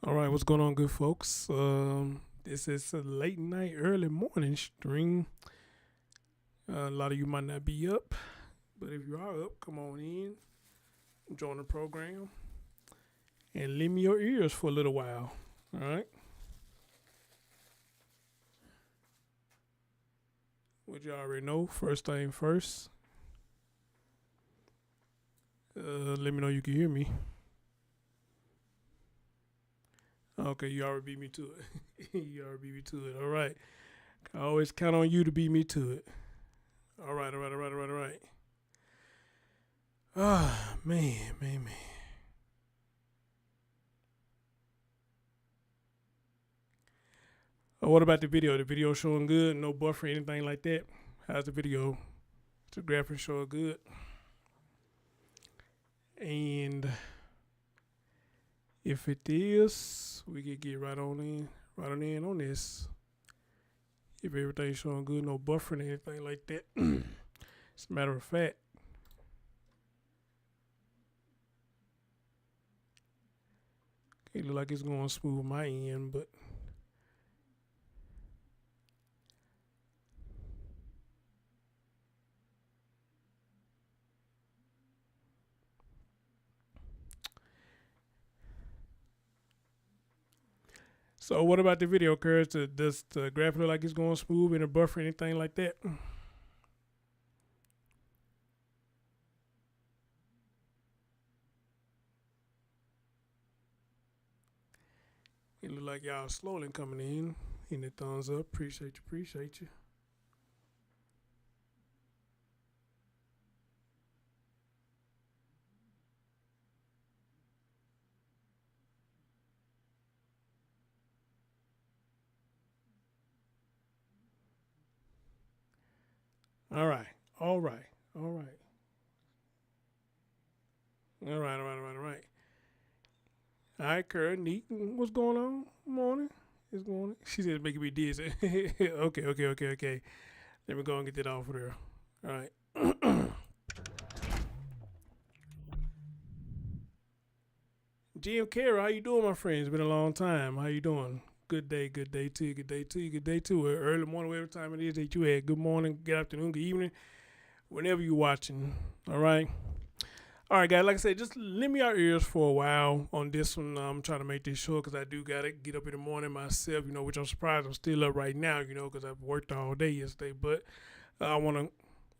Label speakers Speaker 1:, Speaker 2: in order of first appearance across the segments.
Speaker 1: All right, what's going on, good folks? This is a late night, early morning stream. A lot of you might not be up, but if you are up, come on in, join the program, and lend me your ears for a little while. All right. What you already know, first thing first. Let me know you can hear me. Okay, you already beat me to it. You already beat me to it. All right. I always count on you to beat me to it. All right, all right, all right, all right, all right. Ah, man. Oh, what about the video? The video showing good? No buffer, anything like that? How's the video? The graphics show good. And if it is, we can get right on in on this. If everything's showing good, no buffering, anything like that. As a matter of fact. It look like it's going smooth my end, but so what about the video, Curtis? Does the graphic look like it's going smooth and a buffer, anything like that? It look like y'all slowly coming in. Hitting the thumbs up. Appreciate you. All right. All right. All right. All right. All right. All right. All right. All right, Kurt. Neat. What's going on? Morning. It's going on. She said making me dizzy. Okay. Let me go and get that off of there. All right. GM Kara, how you doing, my friend? It's been a long time. How you doing? Good day to you, good day to you. Early morning, whatever time it is that you had. Good morning, good afternoon, good evening, whenever you're watching. All right. All right, guys. Like I said, just lend me your ears for a while on this one. I'm trying to make this short because I do got to get up in the morning myself, which I'm surprised I'm still up right now, because I've worked all day yesterday. But I want to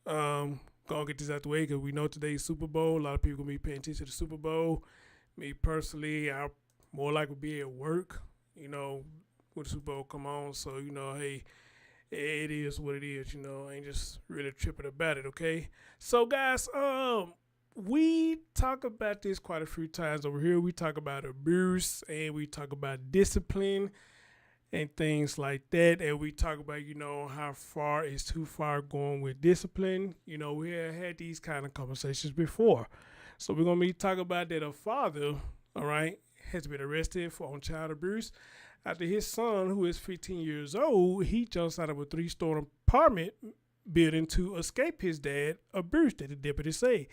Speaker 1: go and get this out the way because we know today's Super Bowl. A lot of people going to be paying attention to the Super Bowl. Me personally, I more likely be at work, when the Super Bowl come on. So, hey, it is what it is, I ain't just really tripping about it, okay? So guys, we talk about this quite a few times over here. We talk about abuse and we talk about discipline and things like that. And we talk about, how far is too far going with discipline. We have had these kind of conversations before. So we're going to be talking about that a father, all right, has been arrested on child abuse after his son, who is 15 years old, he jumps out of a 3-story apartment building to escape his dad abuse, that the deputies say.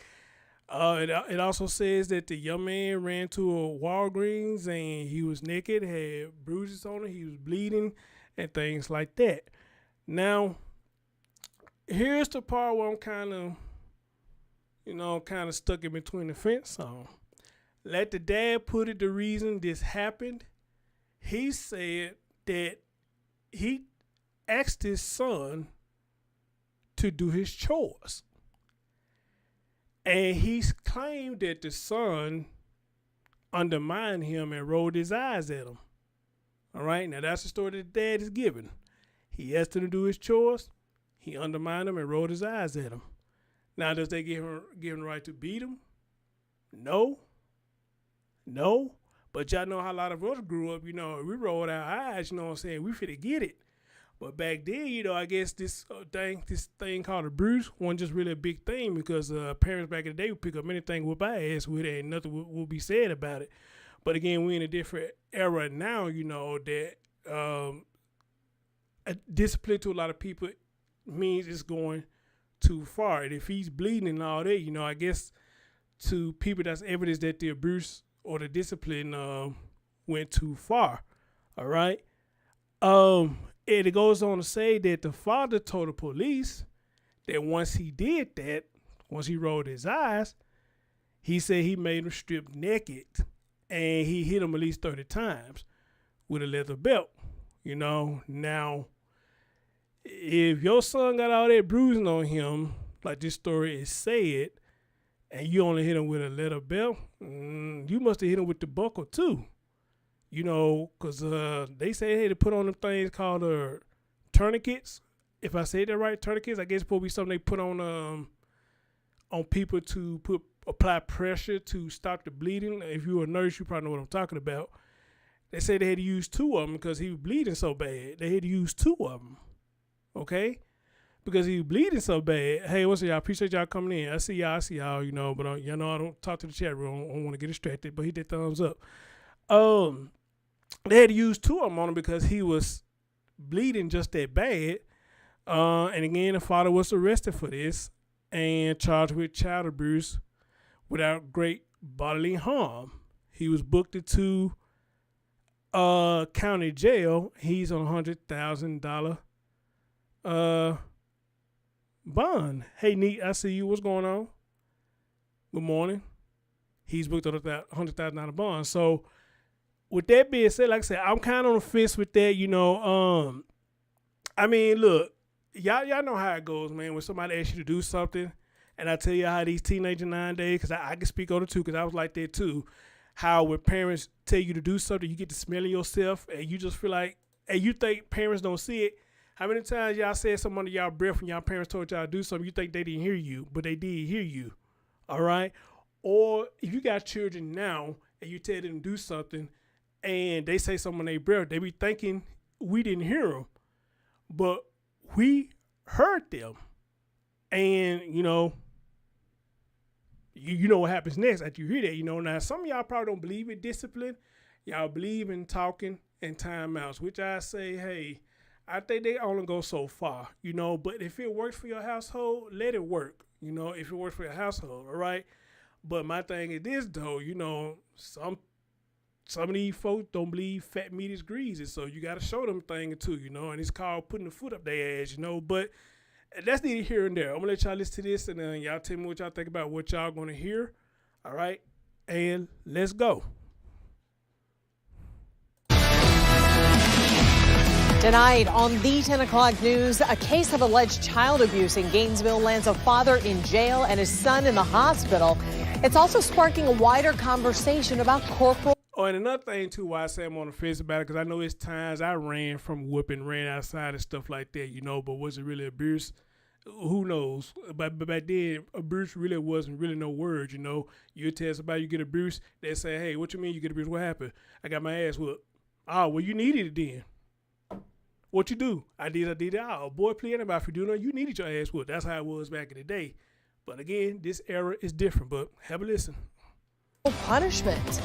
Speaker 1: It also says that the young man ran to a Walgreens and he was naked, had bruises on him, he was bleeding, and things like that. Now, here's the part where I'm kind of stuck in between the fence on. Let the dad put it the reason this happened. He said that he asked his son to do his chores. And he's claimed that the son undermined him and rolled his eyes at him. All right, now that's the story that the dad is giving. He asked him to do his chores. He undermined him and rolled his eyes at him. Now, does they give him the right to beat him? No. But y'all know how a lot of us grew up, we rolled our eyes, what I'm saying? We finna get it. But back then, I guess this thing called a bruise wasn't just really a big thing because parents back in the day would pick up anything with our ass with it and nothing would be said about it. But again, we're in a different era now, that discipline to a lot of people means it's going too far. And if he's bleeding and all that, I guess to people that's evidence that the abuse or the discipline went too far. All right. And it goes on to say that the father told the police that once he did that, once he rolled his eyes, he said he made him strip naked and he hit him at least 30 times with a leather belt. Now, if your son got all that bruising on him, like this story is said, and you only hit him with a leather belt, you must have hit him with the buckle too. Because they say they had to put on them things called tourniquets. If I say that right, tourniquets, I guess it's supposed to be something they put on people to apply pressure to stop the bleeding. If you're a nurse, you probably know what I'm talking about. They say they had to use 2 of them because he was bleeding so bad. They had to use 2 of them, okay? Because he was bleeding so bad. Hey, what's up, y'all? Appreciate y'all coming in. I see y'all, but I don't talk to the chat room. I don't want to get distracted, but hit that thumbs up. They had to use 2 of them on him because he was bleeding just that bad. And again, the father was arrested for this and charged with child abuse without great bodily harm. He was booked into county jail. He's on $100,000 bond. Hey, Neat, I see you. What's going on? Good morning. He's booked on $100,000 bond. So, with that being said, like I said, I'm kind of on the fence with that. I mean, look, y'all know how it goes, man. When somebody asks you to do something, and I tell you how these teenagers nowadays, because I can speak on it too, because I was like that too. How when parents tell you to do something, you get to smelling yourself, and you just feel like, and you think parents don't see it. How many times y'all said something under y'all breath when y'all parents told y'all to do something, you think they didn't hear you, but they did hear you, all right? Or if you got children now, and you tell them to do something, and they say something under their breath, they be thinking we didn't hear them, but we heard them. And, you know what happens next after you hear that. Now some of y'all probably don't believe in discipline. Y'all believe in talking and timeouts, which I say, hey, I think they only go so far, but if it works for your household, let it work, if it works for your household, all right? But my thing is this, though, some of these folks don't believe fat meat is greasy, so you got to show them thing too, and it's called putting the foot up their ass, but that's neither here and there. I'm going to let y'all listen to this, and then y'all tell me what y'all think about what y'all going to hear, all right? And let's go.
Speaker 2: Tonight on the 10 o'clock news, a case of alleged child abuse in Gainesville lands a father in jail and his son in the hospital. It's also sparking a wider conversation about corporal.
Speaker 1: Oh, and another thing, too, why I say I'm on the fence about it, because I know it's times I ran from whooping, ran outside and stuff like that, but was it really abuse? Who knows? But back then, abuse really wasn't really no words, You tell somebody you get abuse, they say, hey, what you mean you get abuse? What happened? I got my ass whooped. Oh, well, you needed it then. What you do? I did it. Oh, boy, please anybody for doing it. You needed your ass whooped. That's how it was back in the day. But again, this era is different, but have a listen.
Speaker 2: Punishment.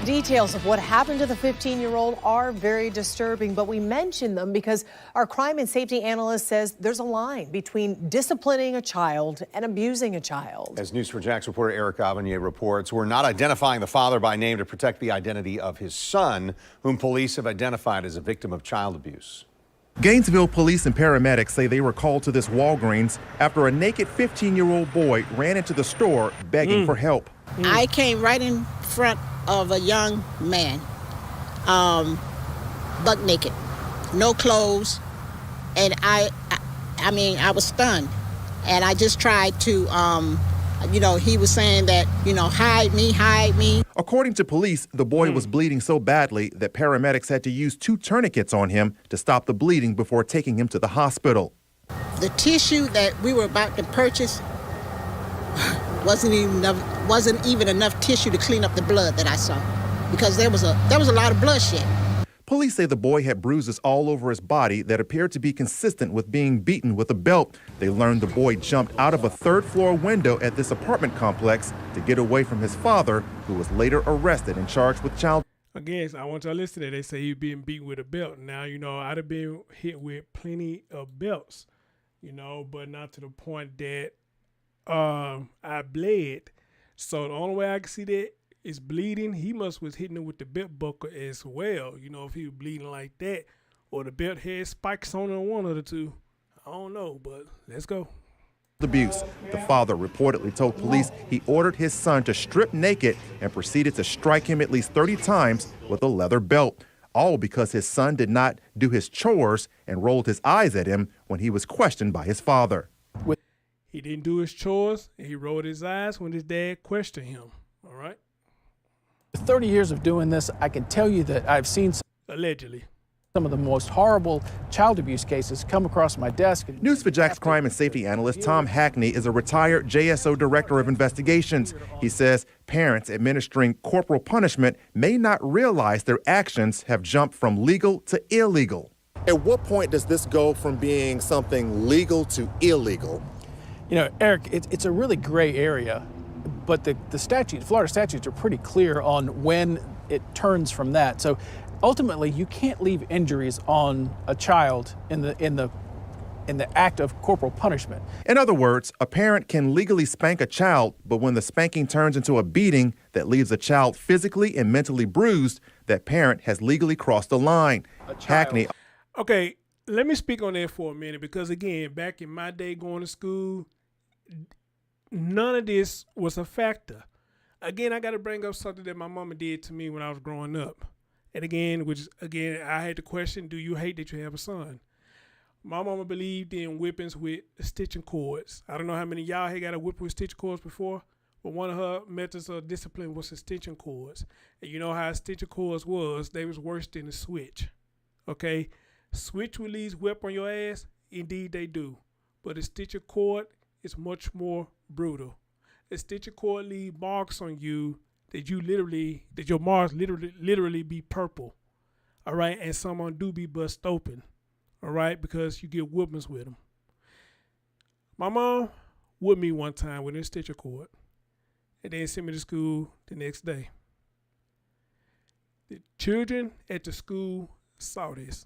Speaker 2: Details of what happened to the 15-year-old are very disturbing, but we mention them because our crime and safety analyst says there's a line between disciplining a child and abusing a child.
Speaker 3: As News4 Jax reporter Eric Avanier reports, we're not identifying the father by name to protect the identity of his son, whom police have identified as a victim of child abuse.
Speaker 4: Gainesville police and paramedics say they were called to this Walgreens after a naked 15-year-old boy ran into the store begging for help.
Speaker 5: I came right in front of a young man, buck naked, no clothes, and I mean, I was stunned, and I just tried to He was saying that, hide me, hide me.
Speaker 4: According to police, the boy was bleeding so badly that paramedics had to use 2 tourniquets on him to stop the bleeding before taking him to the hospital.
Speaker 5: The tissue that we were about to purchase wasn't even enough tissue to clean up the blood that I saw, because there was a lot of bloodshed.
Speaker 4: Police say the boy had bruises all over his body that appeared to be consistent with being beaten with a belt. They learned the boy jumped out of a 3rd-floor window at this apartment complex to get away from his father, who was later arrested and charged with child.
Speaker 1: Again, I want y'all to listen to that. They say he being beaten with a belt. Now, I'd have been hit with plenty of belts, but not to the point that I bled. So the only way I can see that is bleeding. He was hitting him with the belt buckle as well. If he was bleeding like that, or the belt had spikes on it, one of the two. I don't know, but let's go.
Speaker 4: Abuse. The father reportedly told police he ordered his son to strip naked and proceeded to strike him at least 30 times with a leather belt, all because his son did not do his chores and rolled his eyes at him when he was questioned by his father.
Speaker 1: He didn't do his chores, and he rolled his eyes when his dad questioned him. All right?
Speaker 6: 30 years of doing this, I can tell you that I've seen
Speaker 1: allegedly
Speaker 6: some of the most horrible child abuse cases come across my desk.
Speaker 4: News4JAX crime and safety analyst Tom Hackney is a retired JSO director of investigations. He says parents administering corporal punishment may not realize their actions have jumped from legal to illegal.
Speaker 7: At what point does this go from being something legal to illegal?
Speaker 6: Eric, it's a really gray area, but the Florida statutes are pretty clear on when it turns from that. So ultimately, you can't leave injuries on a child in the act of corporal punishment.
Speaker 4: In other words, a parent can legally spank a child, but when the spanking turns into a beating that leaves a child physically and mentally bruised, that parent has legally crossed the line. Hackney.
Speaker 1: Okay, let me speak on that for a minute, because again, back in my day going to school, none of this was a factor. Again, I got to bring up something that my mama did to me when I was growing up. And again, I had the question, do you hate that you have a son? My mama believed in whippings with stitching cords. I don't know how many of y'all had got a whipping with stitching cords before, but one of her methods of discipline was the stitching cords. And you know how stitching cords was? They was worse than the switch. Okay? Switch will leave whip on your ass? Indeed they do. But a stitching cord is much more brutal. A stitching cord leave marks on you that your marks literally be purple. All right, and some do be bust open. All right, because you get whoopings with them. My mom whipped me one time with a stitching cord, and then sent me to school the next day. The children at the school saw this.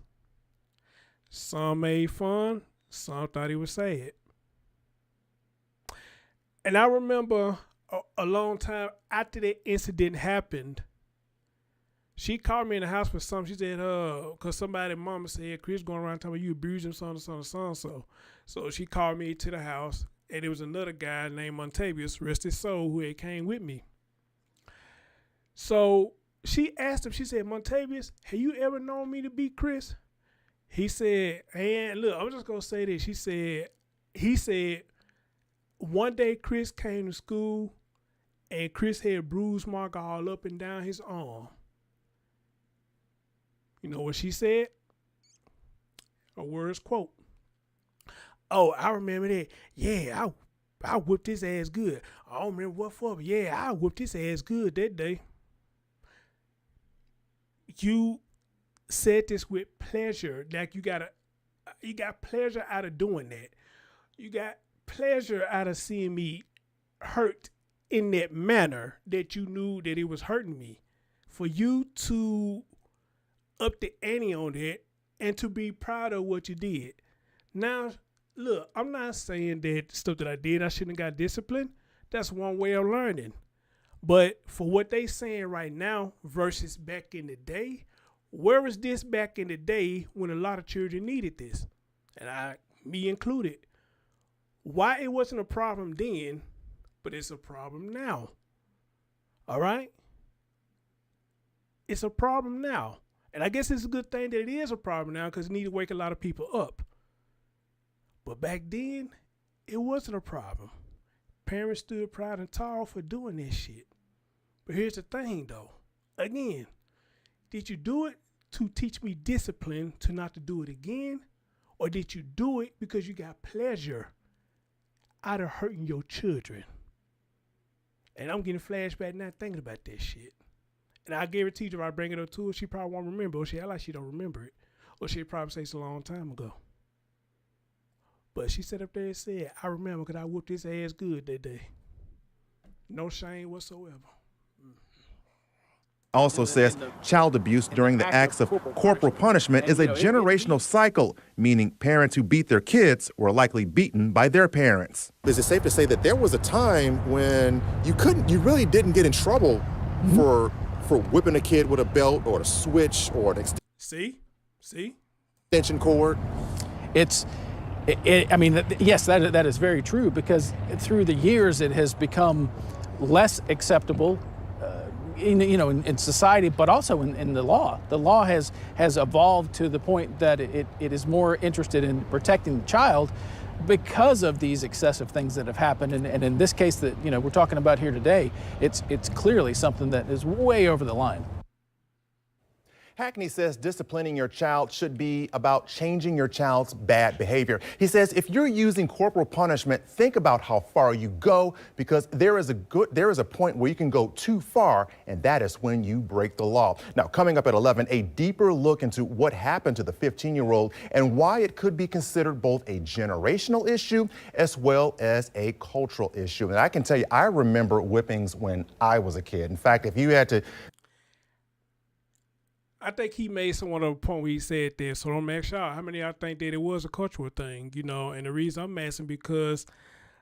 Speaker 1: Some made fun, some thought it was sad. And I remember a long time after that incident happened, she called me in the house for something. She said, because somebody, mama said, Chris going around telling me you abused him, so. So she called me to the house, and there was another guy named Montavious, rest his soul, who had came with me. So she asked him, she said, Montavious, have you ever known me to beat Chris? He said, and look, I'm just going to say this. He said, one day Chris came to school and Chris had bruise mark all up and down his arm. You know what she said? Her words quote. Oh, I remember that. Yeah, I whipped his ass good. I don't remember what for, but yeah, I whipped his ass good that day. You said this with pleasure. Like you got pleasure out of doing that. You got pleasure out of seeing me hurt in that manner that you knew that it was hurting me. For you to up the ante on that and to be proud of what you did. Now, look, I'm not saying that stuff that I did, I shouldn't have got disciplined. That's one way of learning. But for what they saying right now versus back in the day, where was this back in the day when a lot of children needed this? And me included. Why it wasn't a problem then, but it's a problem now. All right? It's a problem now. And I guess it's a good thing that it is a problem now because it needs to wake a lot of people up. But back then, it wasn't a problem. Parents stood proud and tall for doing this shit. But here's the thing, though. Again, did you do it to teach me discipline to not to do it again? Or did you do it because you got pleasure out of hurting your children? And I'm getting flashback now thinking about that shit. And I guarantee you if I bring it up to her, she probably won't remember. Or she act like she don't remember it. Or she'll probably say it's a long time ago. But she sat up there and said, I remember because I whooped his ass good that day. No shame whatsoever.
Speaker 4: Also says child abuse during the acts of corporal punishment is a generational cycle, meaning parents who beat their kids were likely beaten by their parents.
Speaker 7: Is it safe to say that there was a time when you really didn't get in trouble for whipping a kid with a belt or a switch or an extension cord?
Speaker 6: Yes, that is very true, because through the years it has become less acceptable in society, but also in the law. The law has evolved to the point that it is more interested in protecting the child because of these excessive things that have happened. And in this case that we're talking about here today, it's clearly something that is way over the line.
Speaker 4: Hackney says disciplining your child should be about changing your child's bad behavior. He says if you're using corporal punishment, think about how far you go, because there is a point where you can go too far, and that is when you break the law. Now, coming up at 11, a deeper look into what happened to the 15-year-old and why it could be considered both a generational issue as well as a cultural issue. And I can tell you, I remember whippings when I was a kid. In fact, if you had to...
Speaker 1: I think he made somewhat of a point where he said this. So I'm asking y'all, how many of y'all think that it was a cultural thing? And the reason I'm asking because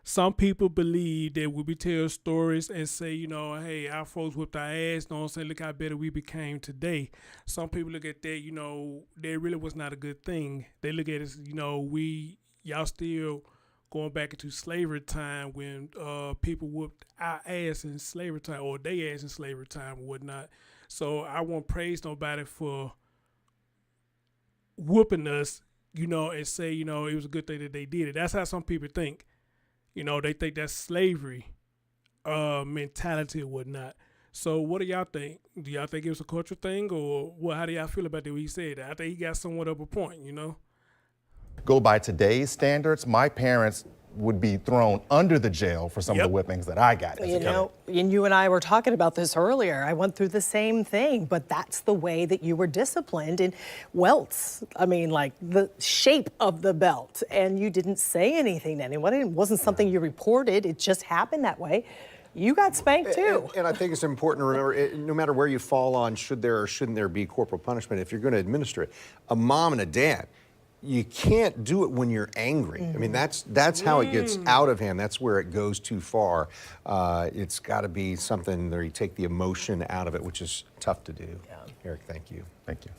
Speaker 1: some people believe that when we tell stories and say, hey, our folks whipped our ass, look how better we became today. Some people look at that, that really was not a good thing. They look at it as, y'all still going back into slavery time when people whooped our ass in slavery time, or they ass in slavery time or whatnot. So I won't praise nobody for whooping us, and say, it was a good thing that they did it. That's how some people think. They think that's slavery mentality or whatnot. So what do y'all think? Do y'all think it was a cultural thing, or what? How do y'all feel about that when he said that? I think he got somewhat of a point,
Speaker 4: Go by today's standards, my parents would be thrown under the jail for some of the whippings that I got.
Speaker 2: And you and I were talking about this earlier. I went through the same thing, but that's the way that you were disciplined in welts. Like the shape of the belt, and you didn't say anything to anyone. It wasn't something you reported. It just happened that way. You got spanked too.
Speaker 3: And I think it's important to remember, no matter where you fall on, should there or shouldn't there be corporal punishment, if you're going to administer it, a mom and a dad, you can't do it when you're angry. That's how it gets out of hand. That's where it goes too far. It's got to be something where you take the emotion out of it, which is tough to do. Yeah. Eric, thank you.
Speaker 4: Thank you.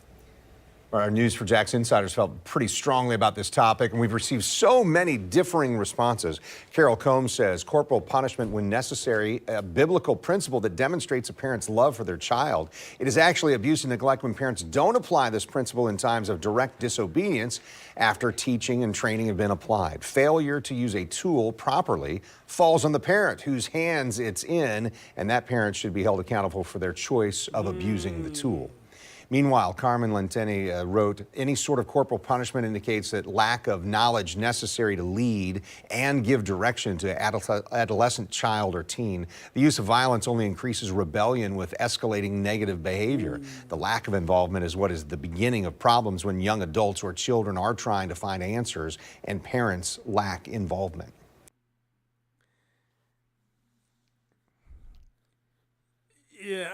Speaker 3: Our News for Jax insiders felt pretty strongly about this topic, and we've received so many differing responses. Carol Combs says corporal punishment, when necessary, a biblical principle that demonstrates a parent's love for their child. It is actually abuse and neglect when parents don't apply this principle in times of direct disobedience after teaching and training have been applied. Failure to use a tool properly falls on the parent whose hands it's in, and that parent should be held accountable for their choice of abusing the tool. Meanwhile, Carmen Lenteni wrote, any sort of corporal punishment indicates that lack of knowledge necessary to lead and give direction to adolescent child or teen. The use of violence only increases rebellion with escalating negative behavior. The lack of involvement is what is the beginning of problems when young adults or children are trying to find answers and parents lack involvement.
Speaker 1: Yeah,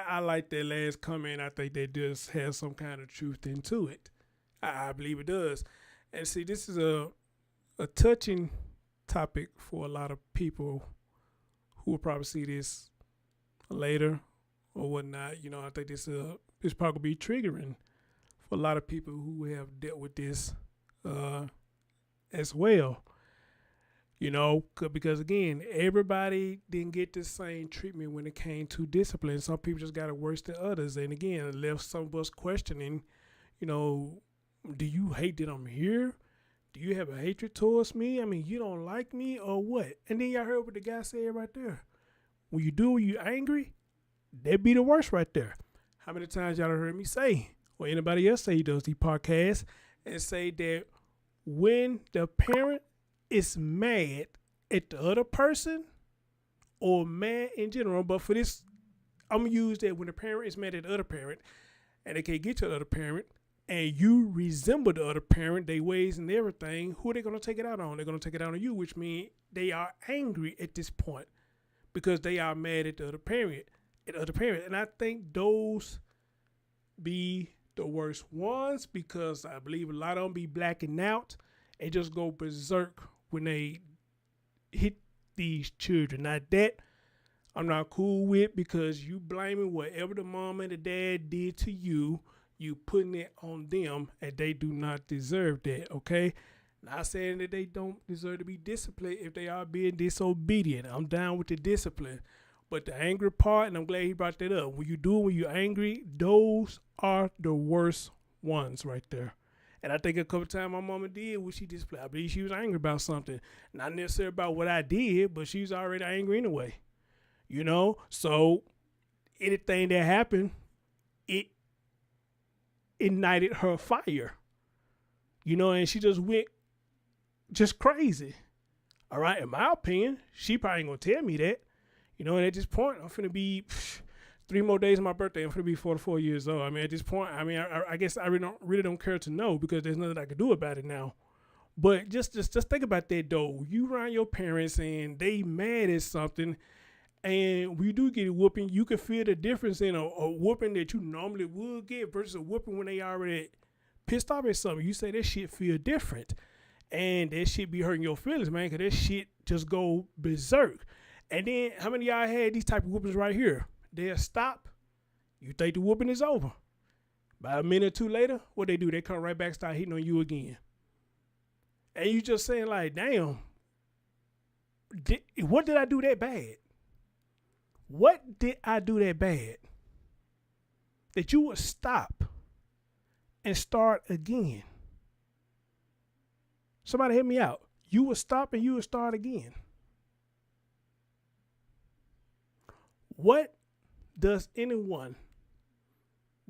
Speaker 1: I like that last comment. I think that does have some kind of truth into it. I believe it does. And see, this is a touching topic for a lot of people who will probably see this later or whatnot. I think this probably be triggering for a lot of people who have dealt with this as well. Because again, everybody didn't get the same treatment when it came to discipline. Some people just got it worse than others. And again, it left some of us questioning, do you hate that I'm here? Do you have a hatred towards me? I mean, you don't like me or what? And then y'all heard what the guy said right there. When you angry, that be the worst right there. How many times y'all heard me say, or anybody else say he does the podcast, and say that when the parent is mad at the other person or mad in general, but for this, I'm going to use that when the parent is mad at the other parent and they can't get to the other parent, and you resemble the other parent, their ways and everything, who are they going to take it out on? They're going to take it out on you, which means they are angry at this point because they are mad at the other parent. And I think those be the worst ones because I believe a lot of them be blacking out and just go berserk when they hit these children. Now that I'm not cool with because you blaming whatever the mom and the dad did to you, you putting it on them, and they do not deserve that, okay? Not saying that they don't deserve to be disciplined if they are being disobedient. I'm down with the discipline. But the angry part, and I'm glad he brought that up, when you're angry, those are the worst ones right there. And I think a couple times my mama did what she displayed. I believe she was angry about something. Not necessarily about what I did, but she was already angry anyway. You know? So anything that happened, it ignited her fire. You know, and she just went just crazy. All right, in my opinion, she probably ain't gonna tell me that. You know, and at this point, I'm finna be 3 more days of my birthday. I'm finna be 44 years old. I mean, at this point, I guess I really don't care to know because there's nothing I can do about it now. But just think about that though. You around your parents and they mad at something, and we do get a whooping. You can feel the difference in a whooping that you normally would get versus a whooping when they already pissed off at something. You say that shit feel different, and that shit be hurting your feelings, man. Cause that shit just go berserk. And then how many of y'all had these type of whoopings right here? They'll stop. You think the whooping is over. About a minute or two later, what they do? They come right back, start hitting on you again. And you just saying like, damn, what did I do that bad? What did I do that bad? That you would stop and start again. Somebody help me out. You would stop and you would start again. What does anyone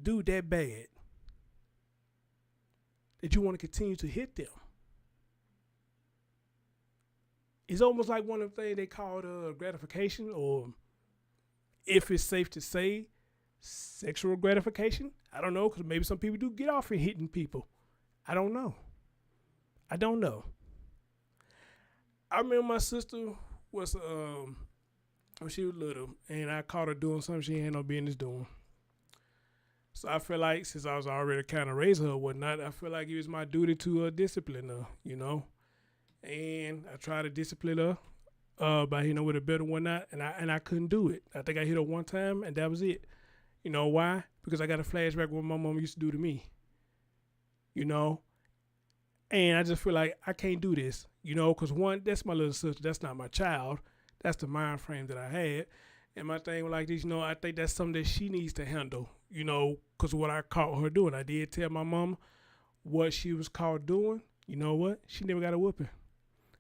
Speaker 1: do that bad that you want to continue to hit them? It's almost like one of the things they call gratification, or if it's safe to say, sexual gratification. I don't know, because maybe some people do get off in hitting people. I don't know. I remember my sister was when she was little, and I caught her doing something she had no business doing. So I feel like since I was already kind of raising her or whatnot, I feel like it was my duty to discipline her, you know. And I tried to discipline her by hitting her with a belt and whatnot, and I couldn't do it. I think I hit her one time, and that was it. You know why? Because I got a flashback of what my mom used to do to me. You know? And I just feel like I can't do this, you know, because one, that's my little sister. That's not my child. That's the mind frame that I had. And my thing was like this, you know, I think that's something that she needs to handle, you know, because what I caught her doing. I did tell my mama what she was caught doing. You know what? She never got a whooping.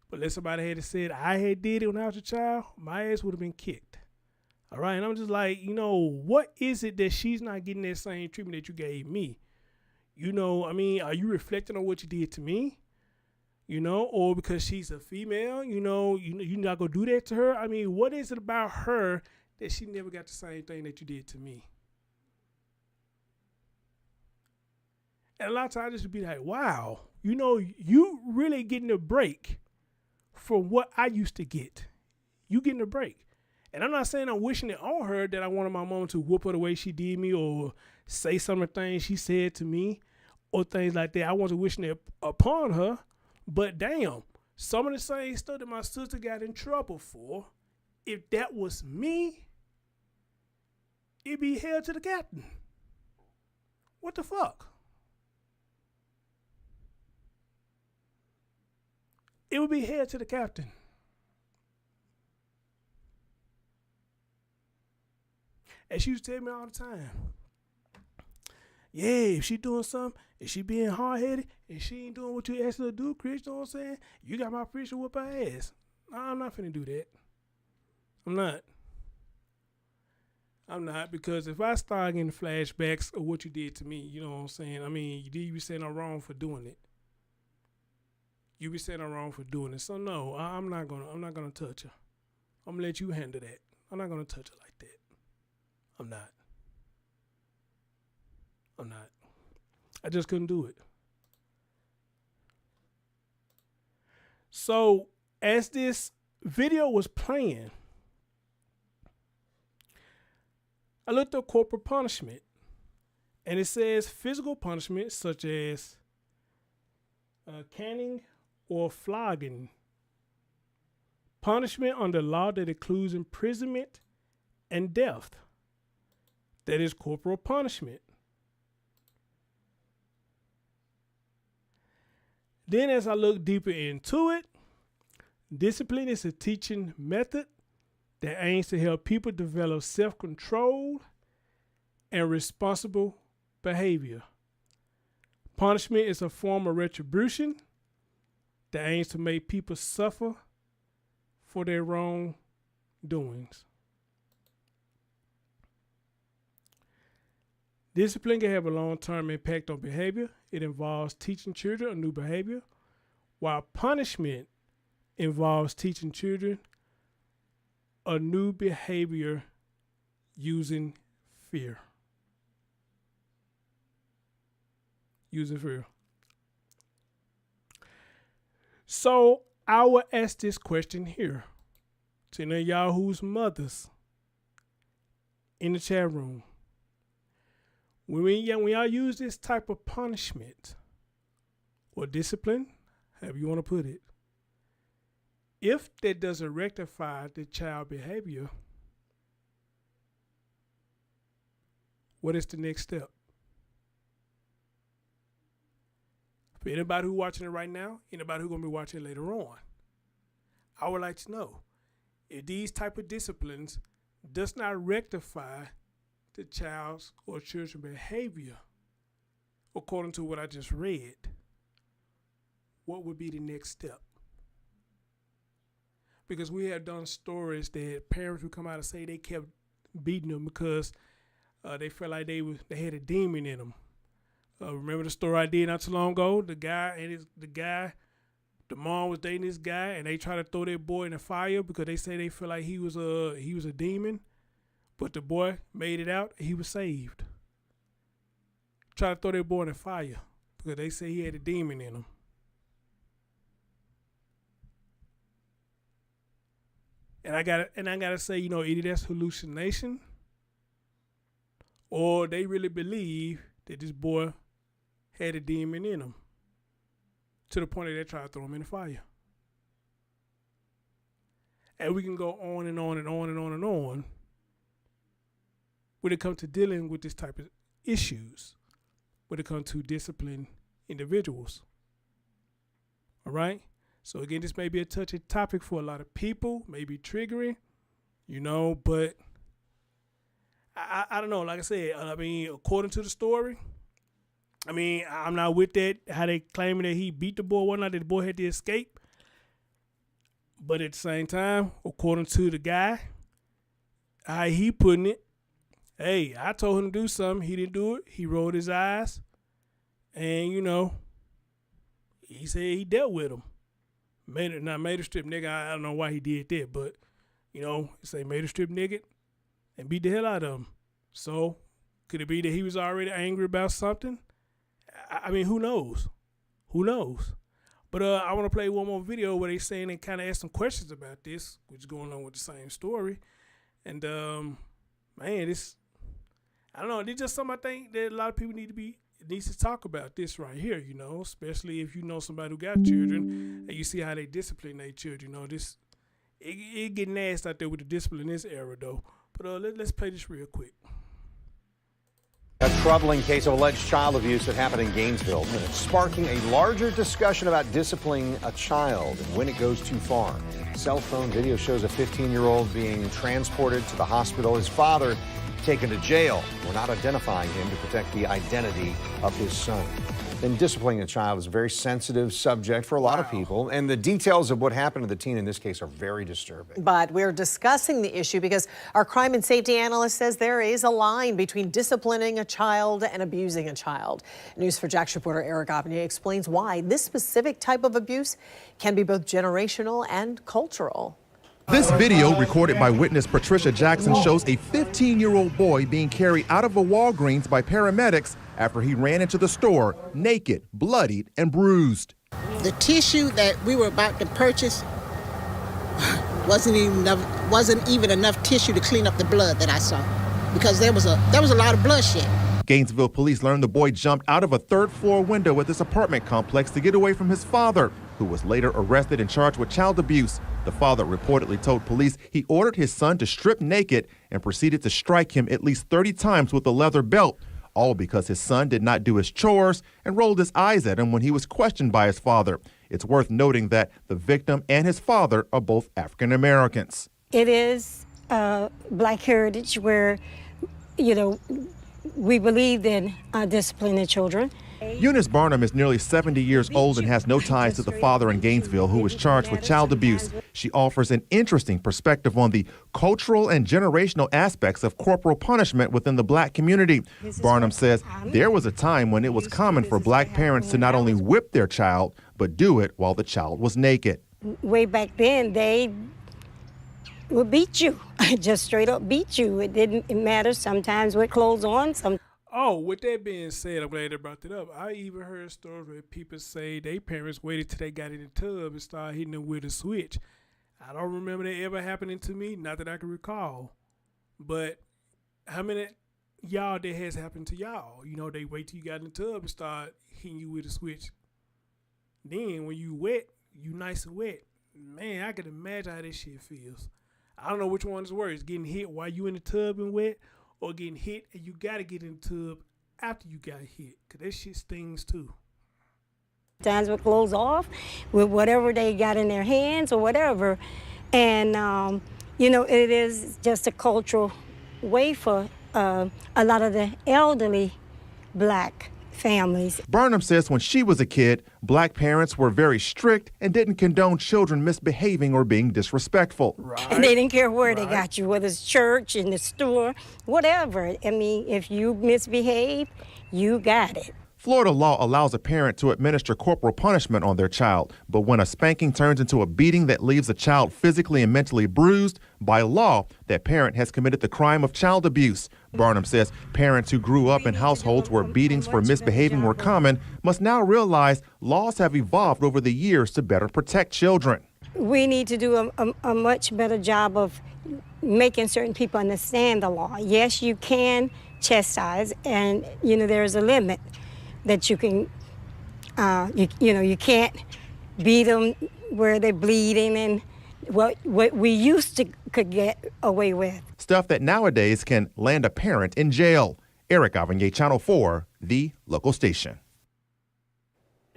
Speaker 1: But let somebody had said I had did it when I was a child, my ass would have been kicked. All right. And I'm just like, you know, what is it that she's not getting that same treatment that you gave me? You know, I mean, are you reflecting on what you did to me? You know, or because she's a female, you know, you're not going to do that to her. I mean, what is it about her that she never got the same thing that you did to me? And a lot of times I just be like, wow, you know, you really getting a break from what I used to get. You getting a break. And I'm not saying I'm wishing it on her that I wanted my mom to whoop her the way she did me or say some of the things she said to me or things like that. I wasn't wishing it upon her. But damn, some of the same stuff that my sister got in trouble for, if that was me, it'd be held to the captain. What the fuck? It would be held to the captain. And she used to tell me all the time, Yeah, if she doing something, if she being hard-headed, if she ain't doing what you asked her to do, Chris, you know what I'm saying? You got my permission to whoop her ass. No, I'm not finna do that. I'm not, because if I start getting flashbacks of what you did to me, you know what I'm saying? I mean, you be saying I'm wrong for doing it. You be saying I'm wrong for doing it. So no, I'm not gonna touch her. I'm gonna let you handle that. I'm not gonna touch her like that. I'm not. I just couldn't do it. So as this video was playing, I looked up corporal punishment, and it says physical punishment such as caning or flogging. Punishment under law that includes imprisonment and death. That is corporal punishment. Then as I look deeper into it, discipline is a teaching method that aims to help people develop self-control and responsible behavior. Punishment is a form of retribution that aims to make people suffer for their wrongdoings. Discipline can have a long-term impact on behavior. It involves teaching children a new behavior, while punishment involves teaching children a new behavior using fear. So I will ask this question here to any of y'all who's mothers in the chat room. When y'all use this type of punishment or discipline, however you want to put it, if that doesn't rectify the child behavior, what is the next step? For anybody who's watching it right now, anybody who's going to be watching it later on, I would like to know if these type of disciplines does not rectify the child's or children's behavior according to what I just read, what would be the next step? Because we have done stories that parents would come out and say they kept beating them because they felt like they had a demon in them. Remember the story I did not too long ago? The mom was dating this guy, and they tried to throw their boy in the fire because they say they feel like he was a demon, but the boy made it out. He was saved. Tried to throw their boy in the fire because they say he had a demon in him. And I gotta say, either that's hallucination, or they really believe that this boy had a demon in him to the point that they try to throw him in the fire. And we can go on and on and on and on and on when it comes to dealing with this type of issues, when it comes to discipline individuals. All right? So again, this may be a touchy topic for a lot of people, maybe triggering, but I don't know. Like I said, according to the story, I'm not with that, how they claiming that he beat the boy one night, that the boy had to escape. But at the same time, according to the guy, how he putting it, hey, I told him to do something. He didn't do it. He rolled his eyes. And, he said he dealt with him. Made a strip nigga. I don't know why he did that, but, he say made a strip nigga and beat the hell out of him. So, could it be that he was already angry about something? Who knows? But I want to play one more video where they saying they kind of asked some questions about this, which is going on with the same story. And, this, I don't know, it's just something I think that a lot of people needs to talk about this right here, especially if you know somebody who got children and you see how they discipline their children. It get nasty out there with the discipline in this era, though. But let's play this real quick.
Speaker 3: A troubling case of alleged child abuse that happened in Gainesville, sparking a larger discussion about disciplining a child and when it goes too far. Cell phone video shows a 15-year-old being transported to the hospital. His father taken to jail. We're not identifying him to protect the identity of his son. And disciplining a child is a very sensitive subject for a lot of people, and the details of what happened to the teen in this case are very disturbing.
Speaker 2: But we're discussing the issue because our crime and safety analyst says there is a line between disciplining a child and abusing a child. News4JAX reporter Eric Avenier explains why this specific type of abuse can be both generational and cultural.
Speaker 4: This video, recorded by witness Patricia Jackson, shows a 15-year-old boy being carried out of a Walgreens by paramedics after he ran into the store naked, bloodied, and bruised.
Speaker 5: The tissue that we were about to purchase wasn't even enough tissue to clean up the blood that I saw, because there was a lot of bloodshed.
Speaker 4: Gainesville police learned the boy jumped out of a third-floor window at this apartment complex to get away from his father, who was later arrested and charged with child abuse. The father reportedly told police he ordered his son to strip naked and proceeded to strike him at least 30 times with a leather belt, all because his son did not do his chores and rolled his eyes at him when he was questioned by his father. It's worth noting that the victim and his father are both African Americans.
Speaker 8: It is Black heritage where, we believe in disciplining children.
Speaker 4: Eunice Barnum is nearly 70 years old and has no ties to the father in Gainesville who was charged with child abuse. She offers an interesting perspective on the cultural and generational aspects of corporal punishment within the Black community. Barnum says there was a time when it was common for Black parents to not only whip their child, but do it while the child was naked.
Speaker 8: Way back then, they would beat you, just straight up beat you. It didn't matter sometimes with clothes on.
Speaker 1: Oh, with that being said, I'm glad they brought that up. I even heard stories where people say their parents waited till they got in the tub and started hitting them with a switch. I don't remember that ever happening to me, not that I can recall. But how many y'all that has happened to y'all? They wait till you got in the tub and start hitting you with a switch. Then when you wet, you nice and wet. Man, I can imagine how this shit feels. I don't know which one is worse, getting hit while you in the tub and wet, or getting hit and you gotta get in the tub after you got hit, because that shit stings too.
Speaker 8: Times with clothes off, with whatever they got in their hands or whatever. And, it is just a cultural way for a lot of the elderly Black families.
Speaker 4: Barnum says when she was a kid, Black parents were very strict and didn't condone children misbehaving or being disrespectful.
Speaker 1: Right.
Speaker 8: And they didn't care where they got you, whether it's church, in the store, whatever. I mean, if you misbehave, you got it.
Speaker 4: Florida law allows a parent to administer corporal punishment on their child, but when a spanking turns into a beating that leaves a child physically and mentally bruised, by law, that parent has committed the crime of child abuse. Barnum says parents who grew up in households where beatings for misbehaving were common must now realize laws have evolved over the years to better protect children.
Speaker 8: We need to do a much better job of making certain people understand the law. Yes, you can chastise, and, there's a limit that you can, you can't beat them where they're bleeding and what we used to could get away with.
Speaker 4: Stuff that nowadays can land a parent in jail. Eric Avenier, Channel 4, the local station.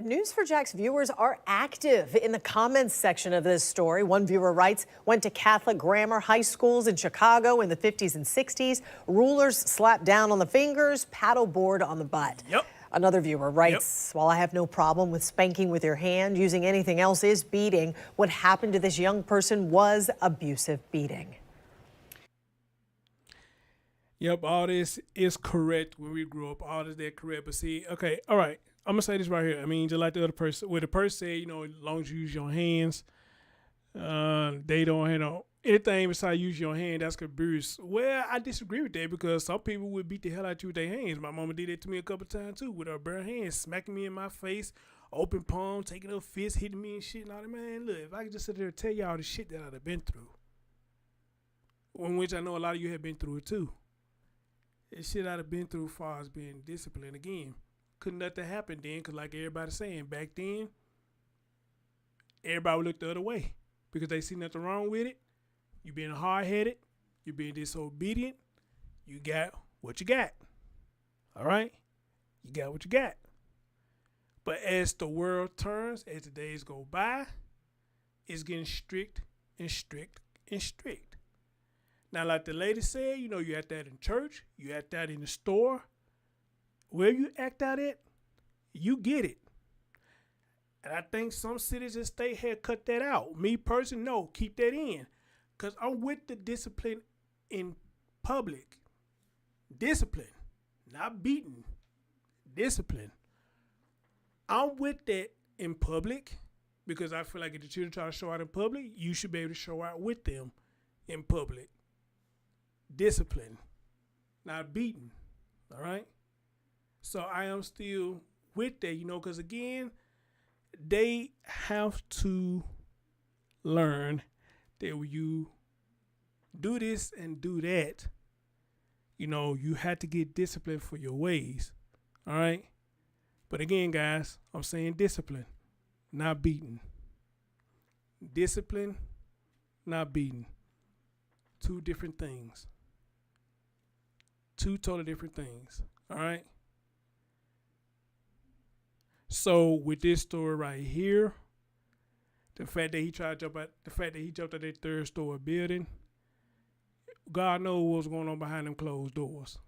Speaker 2: News4JAX viewers are active in the comments section of this story. One viewer writes, went to Catholic grammar high schools in Chicago in the 50s and 60s. Rulers slapped down on the fingers, paddleboard on the butt.
Speaker 1: Yep.
Speaker 2: Another viewer writes, while I have no problem with spanking with your hand, using anything else is beating. What happened to this young person was abusive beating.
Speaker 1: Yep, all this is correct when we grew up. All this is correct. But see, okay, all right. I'm going to say this right here. I mean, just like the other person, where the person said, as long as you use your hands, they don't handle anything besides use your hand, that's abuse. Well, I disagree with that, because some people would beat the hell out of you with their hands. My mama did that to me a couple times too, with her bare hands, smacking me in my face, open palm, taking her fist, hitting me and shit and all that. Man, look, if I could just sit there and tell y'all the shit that I'd have been through, in which I know a lot of you have been through it too. The shit I'd have been through as far as being disciplined. Again, couldn't let that happen then, because like everybody's saying, back then, everybody would look the other way because they see nothing wrong with it. You being hard-headed, you being disobedient, you got what you got. All right? You got what you got. But as the world turns, as the days go by, it's getting strict and strict and strict. Now, like the lady said, you know, you act out in church, you act out in the store. Where you act out at, you get it. And I think some cities and states had cut that out. Me personally, no, keep that in. Because I'm with the discipline in public. Discipline, not beating. Discipline. I'm with that in public because I feel like if the children try to show out in public, you should be able to show out with them in public. Discipline, not beating. All right? So I am still with that, you know, because again, they have to learn that when you do this and do that, you know, you have to get disciplined for your ways. All right? But again, guys, I'm saying discipline, not beating. Discipline, not beating. Two different things. Two totally different things. All right? So with this story right here, the fact that he jumped out that third story building, God knows what's going on behind them closed doors.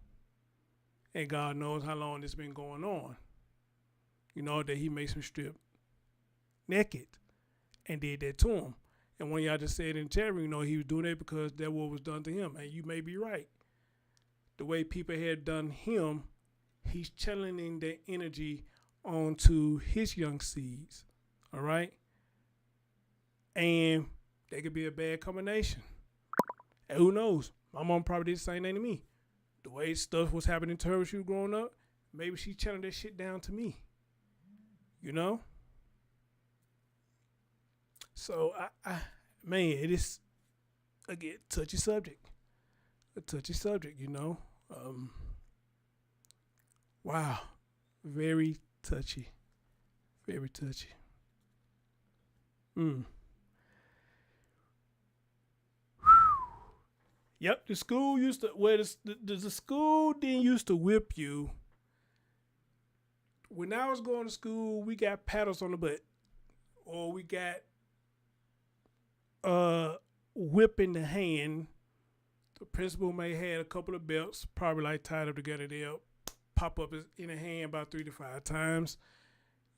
Speaker 1: And God knows how long this been going on. You know, that he makes him strip naked and did that to him. And when y'all just said in the chat room, you know, he was doing that because that what was done to him. And you may be right. The way people had done him, he's channeling that energy onto his young seeds. All right? And that could be a bad combination. And who knows? My mom probably did the same thing to me. The way stuff was happening to her when she was growing up, maybe she channeled that shit down to me. You know? So, man, it is, again, touchy subject. A touchy subject, you know? Wow. Very touchy. Very touchy. Yep, the school used to, the school didn't used to whip you. When I was going to school, we got paddles on the butt. Or we got whip in the hand. The principal may have a couple of belts, probably like tied up together. They'll pop up in the hand about 3 to 5 times.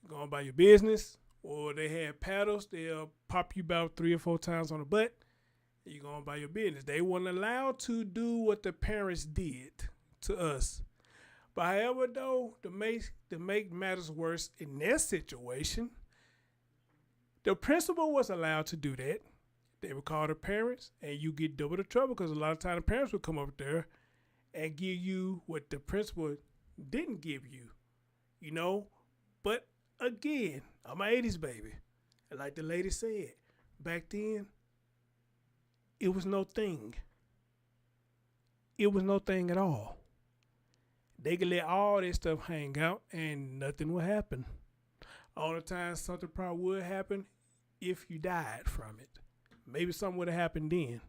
Speaker 1: Going about your business. Or they had paddles. They'll pop you about 3 or 4 times on the butt. You're going about your business. They weren't allowed to do what the parents did to us. But however, though, to make matters worse in their situation, the principal was allowed to do that. They would call the parents, and you get double the trouble because a lot of times the parents would come up there and give you what the principal didn't give you, you know. But again, I'm an 80s baby. And like the lady said, back then, it was no thing. It was no thing at all. They could let all this stuff hang out and nothing would happen. All the time something probably would happen if you died from it. Maybe something would have happened then.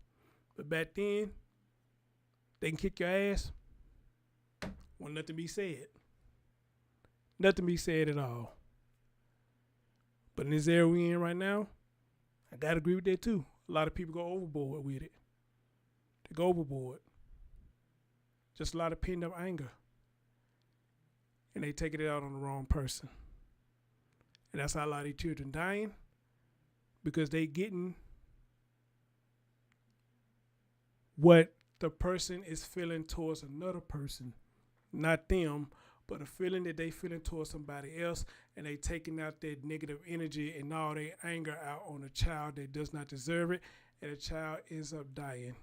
Speaker 1: But back then, they can kick your ass. When nothing be said. Nothing be said at all. But in this era we in right now, I gotta agree with that too. A lot of people go overboard with it. They go overboard. Just a lot of pent up anger. And they taking it out on the wrong person. And that's how a lot of these children dying. Because they getting what the person is feeling towards another person. Not them, but a feeling that they feeling towards somebody else. And they taking out that negative energy and all their anger out on a child that does not deserve it. And the child ends up dying.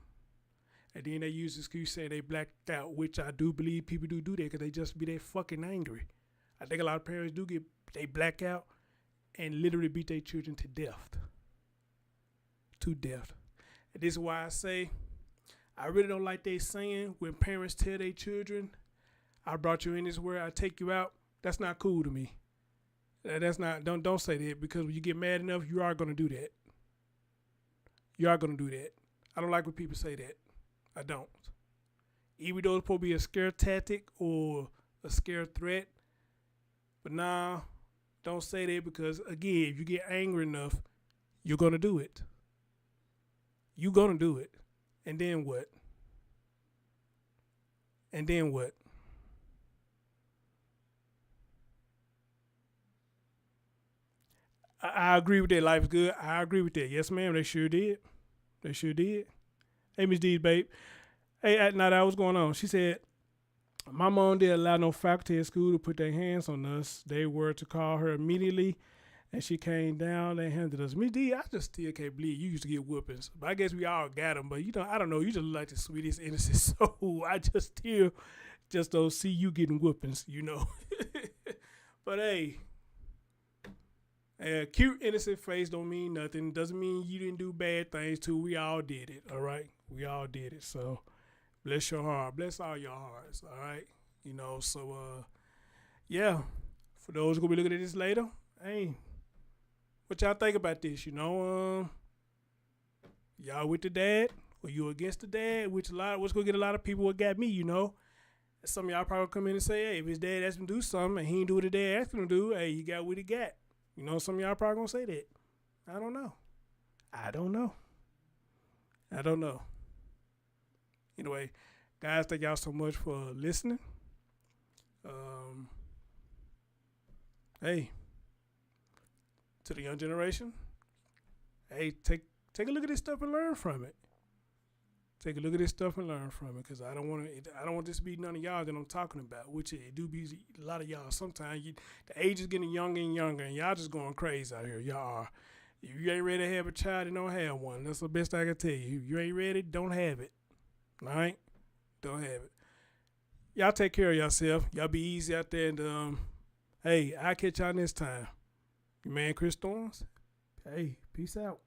Speaker 1: And then they use the excuse saying they blacked out, which I do believe people do that because they just be that fucking angry. I think a lot of parents they black out and literally beat their children to death. To death. And this is why I say, I really don't like they saying when parents tell their children, I brought you in this world, I take you out. That's not cool to me. That's not, don't say that because when you get mad enough, you are going to do that. You are going to do that. I don't like when people say that. I don't. Even though it's supposed to be a scare tactic or a scare threat. But nah, don't say that because, again, if you get angry enough, you're going to do it. You're going to do it. And then what? And then what? I agree with that. Life is good. I agree with that. Yes, ma'am. They sure did. They sure did. Hey, Miss D's, babe. Hey, now that what's going on? She said, my mom didn't allow no faculty at school to put their hands on us. They were to call her immediately, and she came down. They handed us. Miss D, I just still can't believe you used to get whoopings. But I guess we all got them. But, I don't know. You just look like the sweetest, innocent soul. I just still just don't see you getting whoopings, But, hey. A cute, innocent face don't mean nothing. Doesn't mean you didn't do bad things, too. We all did it, all right? We all did it. So, bless your heart. Bless all your hearts, all right? Yeah. For those who going to be looking at this later, hey, what y'all think about this, Y'all with the dad or you against the dad? What's going to get a lot of people what got me, Some of y'all probably come in and say, hey, if his dad asked him to do something and he didn't do what his dad asked him to do, hey, he got what he got. Some of y'all probably going to say that. I don't know. Anyway, guys, thank y'all so much for listening. Hey, to the young generation, hey, take a look at this stuff and learn from it. Take a look at this stuff and learn from it, because I don't want this to be none of y'all that I'm talking about, which it do be a lot of y'all. Sometimes the age is getting younger and younger, and y'all just going crazy out here. Y'all are. If you ain't ready to have a child, then don't have one. That's the best I can tell you. If you ain't ready, don't have it. All right? Don't have it. Y'all take care of yourself. Y'all be easy out there. And, hey, I'll catch y'all next time. Your man, Chris Storms. Hey, peace out.